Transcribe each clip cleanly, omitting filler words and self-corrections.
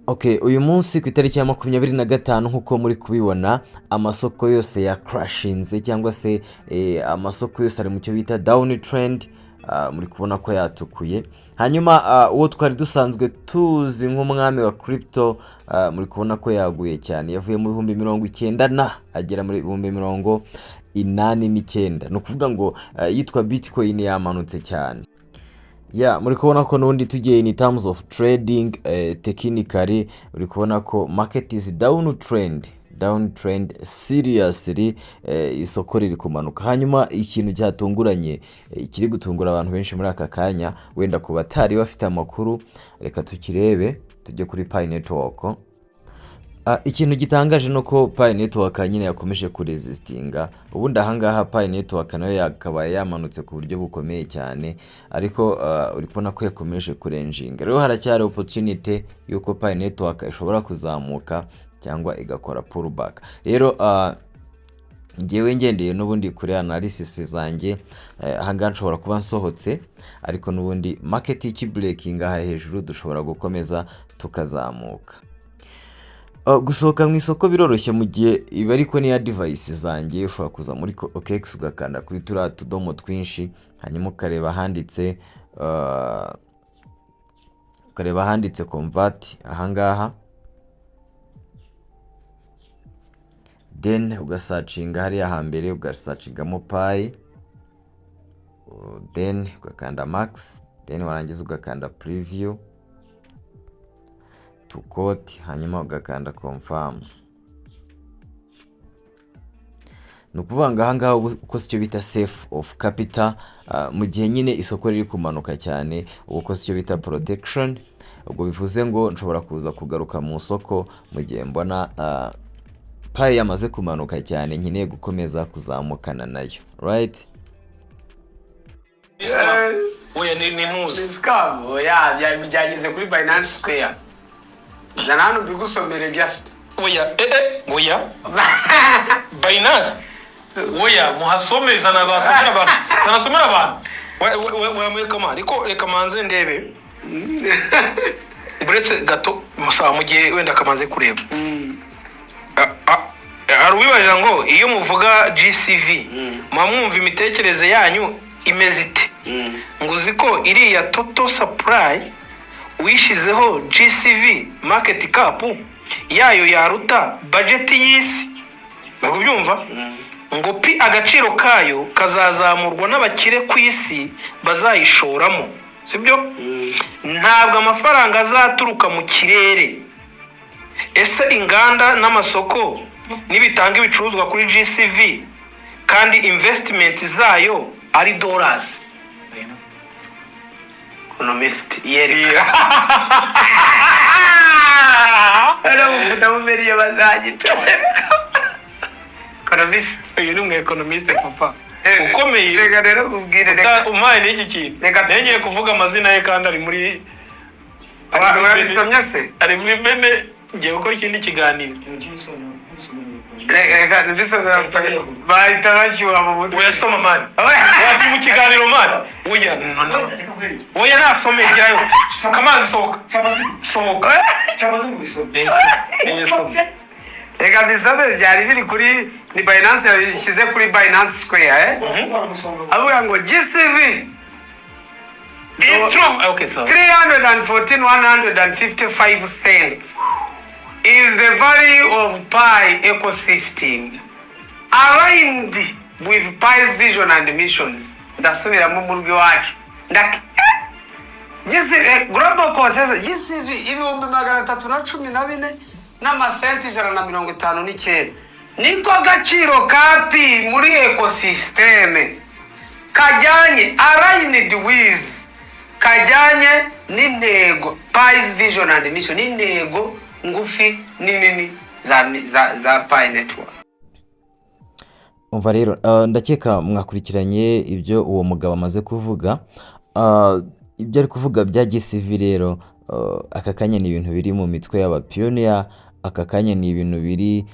Okay, uyu munsi ku itariki ya 25 nk'uko muri kubibona amasoko yose ya crashinze cyangwa se amasoko yose ari mu cyo bita down trend. Muri kubona ko yatukuye, hanyuma uwo twari dusanzwe tuzi nk'umwami wa crypto muri kubona ko yaguye cyane, yavuye mu 90 na agera muri 89. ni ukuvuga ngo yitwa Bitcoin yamanutse cyane. Muri kubona ko n'undi tugiye in terms of trading technically uri kubona ko market is down trend seriously. Isoko riri kumanuka, hanyuma ikintu cyatunguranye kiri gutungura abantu benshi muri aka kanya, wenda ku batari bafite amakuru, reka tukirebe tujye kuri Pi Network. Ikintu gitangaje nuko Pi Network nyine yakomeje kuresistinga. Ubundi ahangaha Pi Network nayo yakaba yamanutse ku buryo bukomeye cyane, ariko uri kubona ko yakomeje kurenjinga. Rero haracyari opportunity yuko Pi Network ishobora kuzamuka cyangwa igakora pullback. Rero ngewe ngendeye n'ubundi kuri analysis zanjye, ahangaha nshobora kuba nsohotse, ariko n'ubundi market y'ikibreaking aha hejuru dushobora gukomeza tukazamuka. Gusohoka mu isoko biroroshye mu gihe iba ariko niya device zanjye. Ushobora kuza muri OKX ugakanda kuri turiya tudomo twinshi, hanyuma ukareba handitse convert ahangaha, then ugasacinga hariya hambere, ugasacingamo Pi, then ugakanda max, then warangiza ugakanda preview to quote, hanyuma ugakanda confirm. Nukuvanga ahangaha uko sicyo bita safe of capital mu gihe nyine isoko riri kumanuka cyane, uko sicyo bita protection. Ubwo bivuze ngo nshobora kuza kugaruka mu soko mu gihe mbona Pi yamaze kumanuka cyane, nkeneye gukomeza kuzamukana nayo, right? Oya ni ntuzi scam byagize kuri Binance Square. Janano bigusomere just. oya Binance oya muhasomeza nabasomera abantu zanasomera abantu we kama ariko reka manze ndebe buretse gato musa mu gihe wenda kamanze kureba. Arwibaje ngo iyo muvuga GCV mwumva imitekerereze yanyu imeze ite? Nguzi ko iriya total supply wishizeho GCV market cap yayo yaruta budget y'isi. Bakubyumva? Ngo pi agaciro kayo kazazamurwa n'abakire ku isi bazayishoramo, sibyo? Ntabwo amafaranga azaturuka mu kirere. Ese inganda n'amasoko nibitanga ibicuruzwa kuri GCV kandi investment zayo ari dollars. Economist yereka. Ndamumeriye bazagita. Economist, uyu ni economist papa ukomeye. Reka rero kubwire reka umpaye n'iki kintu ngiye kuvuga amazina ye kandi ari muri abisomye se ari muri bene ngiye gukora ikindi kiganiro. Reka bisomera bahita bashyuha mu mutwe. Uyasoma mani wati mu kiganiro mani oya nasome jyayo kamazi sohoka cyamaze mu bisombe. Reka bisomere byari biri kuri ni Binance yashyize kuri Binance Square avuga ngo GCV okay, so 314,155 cents is the value of Pi ecosystem aligned with Pi's vision and missions. Ndasubiramo mu rwi wacu global consensus GCV 314 n'amasenti 159 niko gaciro ka Pi muri ecosystem kajyanye aligned with kajyanye n'intego Pi's vision and mission, n'intego ngufi nini za Pi Network. Umva rero ndakeka mwakurikiranye ibyo uwo mugabo amaze kuvuga. Ibyo ari kuvuga bya GCV rero aka kanya ni ibintu biri mu mitwe y'abapioneer, aka kanya ni ibintu biri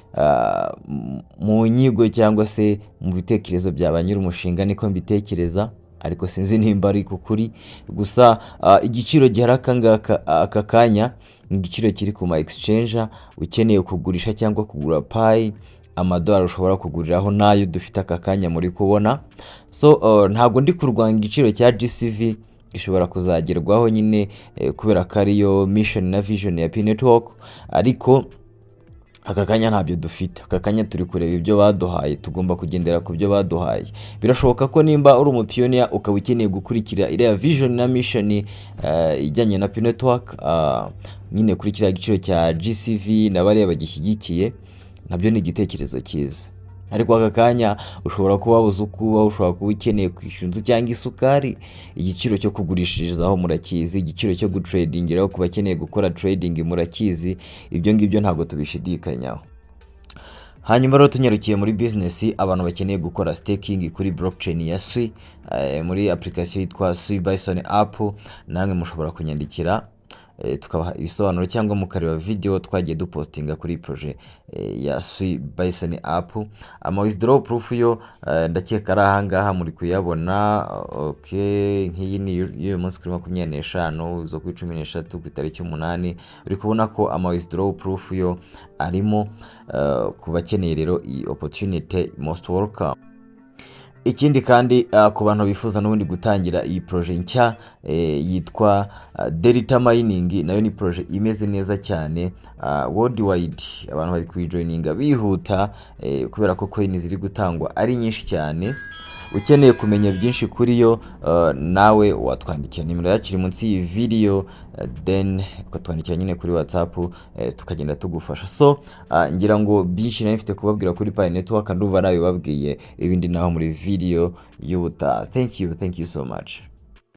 mu nyigo cyangwa se mu bitekerezo bya ba nyiri umushinga, niko mbitekereza. ariko sinzi nimba ari kuri gusa igiciro gihari aka kanya ni igiciro kiri ku ma exchange. Ukeneye kugurisha cyangwa kugura Pi, amadolari ushobora kuguriraho nayo dufite aka kanya muri kubona. So ntabwo ndi kurwanya igiciro cya GCV, gishobora kuzagerwaho nyine kubera ko ariyo mission na vision ya Pi Network, ariko aka kanya ntabyo dufite. Aka kanya turi kureba ibyo baduhaye, tugomba kugendera ku byo baduhaye. Birashoboka ko nimba uri umupioneer ukaba ukeneye gukurikira iriya vision na mission ijyanye na Pi Network, nyine kurikira igiciro cya GCV na bariya bagishyigikiye, nabyo ni igitekerezo cyiza. Ariko aka kanya ushobora kuba wabuze ukuba, ushobora kuba ukeneye kwishyura inzu cyangwa isukari. Igiciro cyo kugurishirizaho murakizi, igiciro cyo gutradingiraho ku bakeneye gukora trading murakizi. Ibyo ngibyo ntabwo tubishidikanyaho. Hanyuma rero tunyarukiye muri business, abantu bakeneye gukora staking kuri blockchain ya Sui, muri application yitwa Sui Bison app, namwe mushobora kunyandikira tukabaha ibisobanuro cyangwa mukareba video twagiye dupostinga kuri projet ya Sui Bison app. Ama withdraw proof yo ndakeka ari ahangaha muri kuyabona. Okay, nk'iyi ni y'uyu munsi kuri 25 zo ku 13 ku itariki 8. Uri kubona ko ama withdraw proof yo arimo ku bakeneye rero iyi opportunity most welcome. Ikindi kandi ku bantu bifuza n'ubundi gutangira iyi projet nshya yitwa Delta Mining, nayo ni projet imeze neza cyane worldwide. Abantu bari kuyijoininga bihuta kubera ko coin ziri gutangwa ari nyinshi cyane. Ukeneye kumenya byinshi kuri yo, nawe watwandikira nimero yacu iri munsi iyi video, then ukatwandikira nyine kuri WhatsApp, tukagenda tugufasha. So ngira ngo byinshi nafite kubabwira kuri Pi Network, ndumva nawe babwiye ibindi naho muri video y'ubuta. Thank you so much.